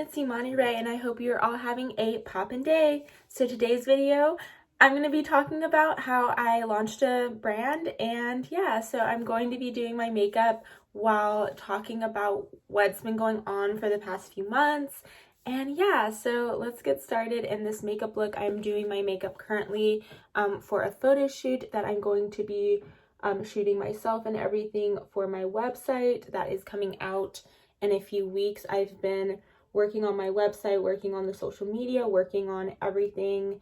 it's Imani Ray, and I hope you're all having a poppin' day. So today's video, I'm going to be talking about how I launched a brand, and yeah, so I'm going to be doing my makeup while talking about what's been going on for the past few months. And yeah, so let's get started in this makeup look. I'm doing my makeup currently for a photo shoot that I'm going to be shooting myself and everything for my website that is coming out in a few weeks. I've been working on my website, working on the social media, working on everything.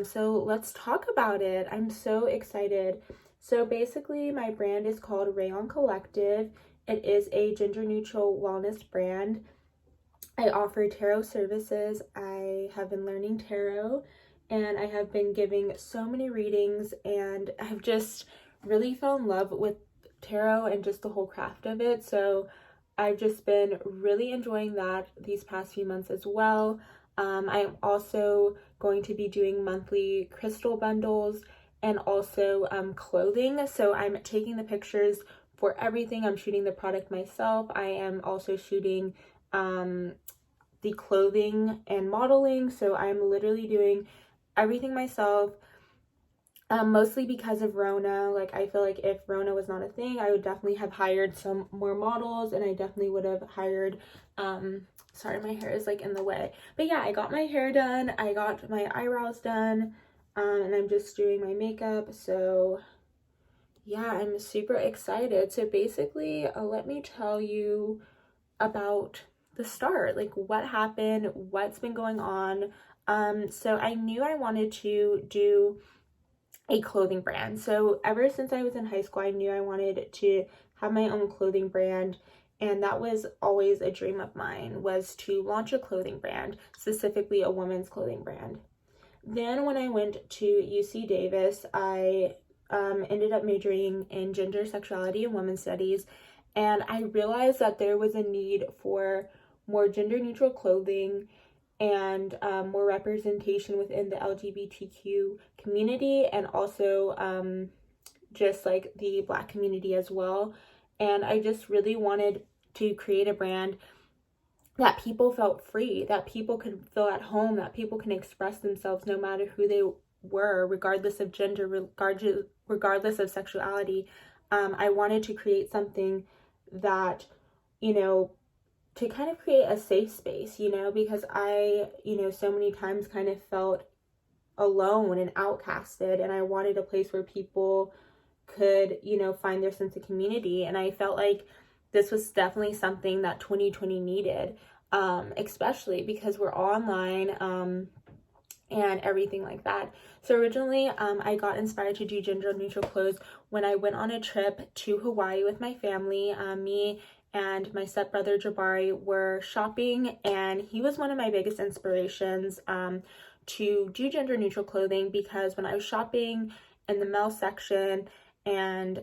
So let's talk about it. I'm so excited. So basically my brand is called Raeon Collective. It is a gender neutral wellness brand. I offer tarot services. I have been learning tarot and I have been giving so many readings, and I've just really fell in love with tarot and just the whole craft of it. So I've just been really enjoying that these past few months as well. I'm also going to be doing monthly crystal bundles and also clothing. So I'm taking the pictures for everything. I'm shooting the product myself. I am also shooting the clothing and modeling. So I'm literally doing everything myself. Mostly because of Rona. Like, I feel like if Rona was not a thing, I would definitely have hired some more models, and I definitely would have hired, sorry, my hair is like in the way. But yeah, I got my hair done, I got my eyebrows done, and I'm just doing my makeup. So yeah, I'm super excited. So basically, let me tell you about the start, like what happened, what's been going on. So I knew I wanted to do a clothing brand. So ever since I was in high school, I knew I wanted to have my own clothing brand, and that was always a dream of mine, was to launch a clothing brand, specifically a women's clothing brand. Then when I went to UC Davis, I ended up majoring in gender, sexuality, and women's studies, and I realized that there was a need for more gender neutral clothing and more representation within the LGBTQ community, and also just like the Black community as well. And I just really wanted to create a brand that people felt free, that people could feel at home, that people can express themselves no matter who they were, regardless of gender, regardless of sexuality. I wanted to create something that, you know, to kind of create a safe space, you know, because I, so many times kind of felt alone and outcasted, and I wanted a place where people could, find their sense of community. And I felt like this was definitely something that 2020 needed, especially because we're all online, and everything like that. So originally, I got inspired to do gender neutral clothes when I went on a trip to Hawaii with my family. Me and my stepbrother Jabari were shopping, and he was one of my biggest inspirations to do gender neutral clothing, because when I was shopping in the male section and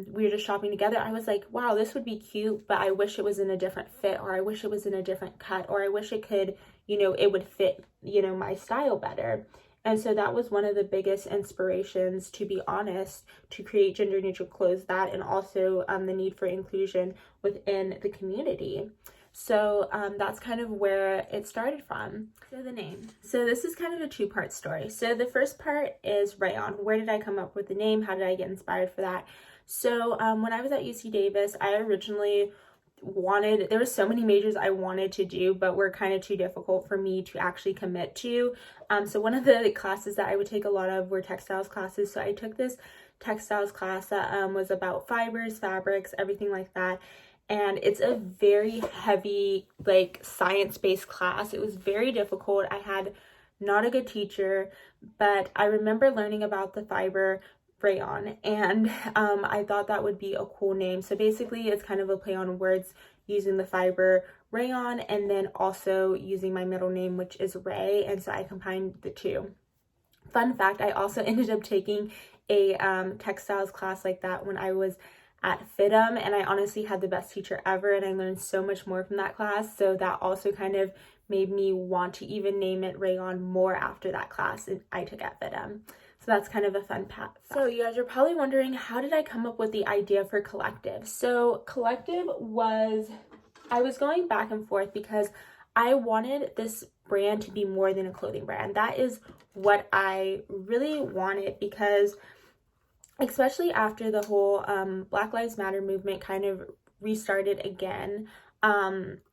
we were just shopping together, I was like, wow, this would be cute, but I wish it was in a different fit, or I wish it was in a different cut, or I wish it could, it would fit, my style better. And so that was one of the biggest inspirations, to be honest, to create gender neutral clothes, that, and also the need for inclusion within the community. So that's kind of where it started from. So the name. So this is kind of a two-part story. So the first part is Raeon. Where did I come up with the name? How did I get inspired for that? So when I was at UC Davis, I originally there were so many majors I wanted to do, but were kind of too difficult for me to actually commit to. So one of the classes that I would take a lot of were textiles classes. So I took this textiles class that was about fibers, fabrics, everything like that. And it's a very heavy, like, science-based class. It was very difficult. I had not a good teacher, but I remember learning about the fiber Raeon, and I thought that would be a cool name. So basically, it's kind of a play on words, using the fiber Raeon and then also using my middle name, which is Ray, and so I combined the two. Fun fact, I also ended up taking a textiles class like that when I was at FITM, and I honestly had the best teacher ever, and I learned so much more from that class. So that also kind of made me want to even name it Raeon more after that class I took at FITM. So that's kind of a fun fact. So you guys are probably wondering, how did I come up with the idea for Collective? So Collective was, I was going back and forth because I wanted this brand to be more than a clothing brand. That is what I really wanted, because especially after the whole Black Lives Matter movement kind of restarted again,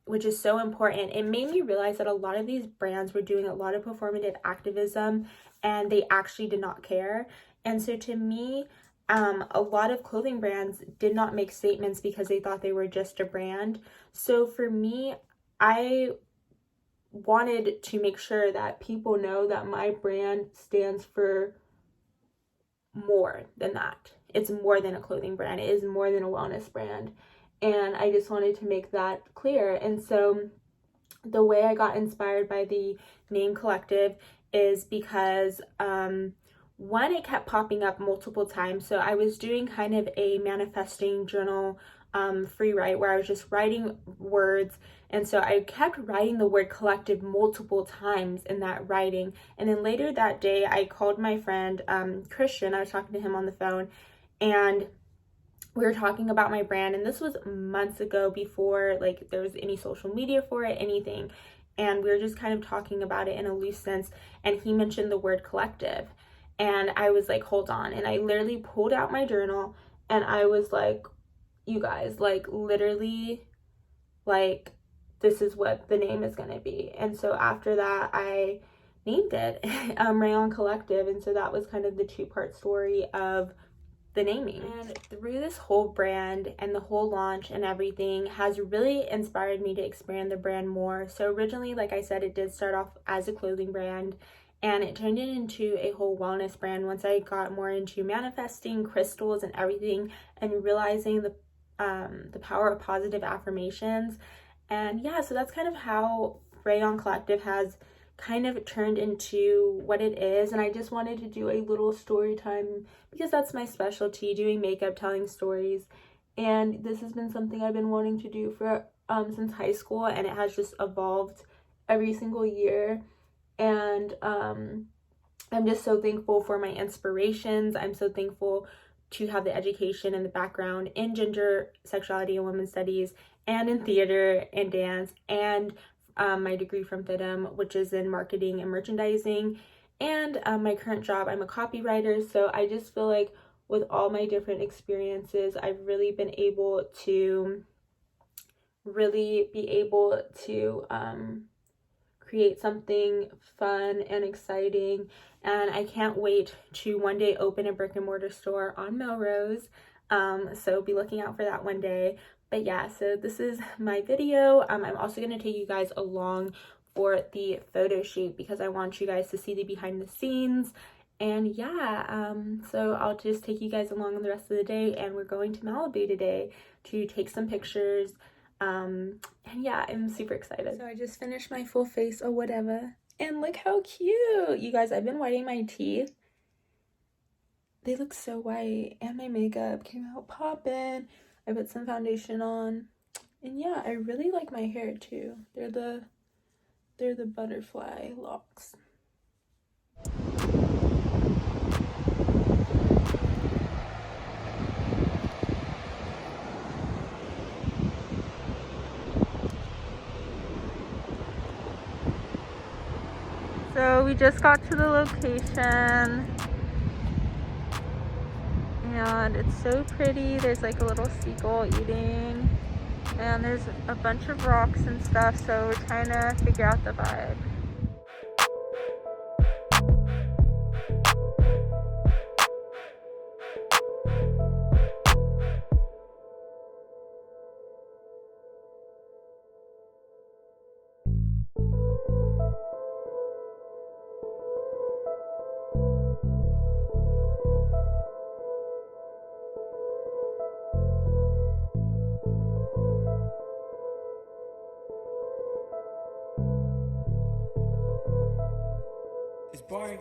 which is so important, it made me realize that a lot of these brands were doing a lot of performative activism and they actually did not care. And so to me, a lot of clothing brands did not make statements because they thought they were just a brand. So for me, I wanted to make sure that people know that my brand stands for more than that. It's more than a clothing brand. It is more than a wellness brand. And I just wanted to make that clear. And so the way I got inspired by the name Collective is because one, it kept popping up multiple times. So I was doing kind of a manifesting journal free write where I was just writing words, and so I kept writing the word collective multiple times in that writing. And then later that day I called my friend Christian. I was talking to him on the phone, and we were talking about my brand, and this was months ago, before like there was any social media for it, anything. And we were just kind of talking about it in a loose sense, and he mentioned the word collective, and I was like, hold on. And I literally pulled out my journal and I was like, you guys, like literally, like this is what the name is gonna be. And so after that I named it Raeon Collective. And so that was kind of the two-part story of the naming. And through this whole brand and the whole launch and everything has really inspired me to expand the brand more. So originally, like I said, it did start off as a clothing brand, and it turned into a whole wellness brand once I got more into manifesting crystals and everything, and realizing the power of positive affirmations. And yeah, so that's kind of how Raeon Collective has kind of turned into what it is. And I just wanted to do a little story time because that's my specialty, doing makeup, telling stories. And this has been something I've been wanting to do for since high school, and it has just evolved every single year. And I'm just so thankful for my inspirations. I'm so thankful to have the education and the background in gender, sexuality, and women's studies, and in theater and dance, and my degree from FIDM, which is in marketing and merchandising. And my current job, I'm a copywriter. So I just feel like with all my different experiences, I've really been able to create something fun and exciting. And I can't wait to one day open a brick and mortar store on Melrose. So be looking out for that one day. But yeah, so this is my video. I'm also going to take you guys along for the photo shoot because I want you guys to see the behind the scenes. And yeah, so I'll just take you guys along on the rest of the day, and we're going to Malibu today to take some pictures. And yeah, I'm super excited. So I just finished my full face or whatever, and look how cute. You guys, I've been whitening my teeth. They look so white, and my makeup came out poppin'. I put some foundation on, and yeah, I really like my hair too. They're the butterfly locks. So we just got to the location, and it's so pretty. There's like a little seagull eating, and there's a bunch of rocks and stuff, so we're trying to figure out the vibe. It's boring.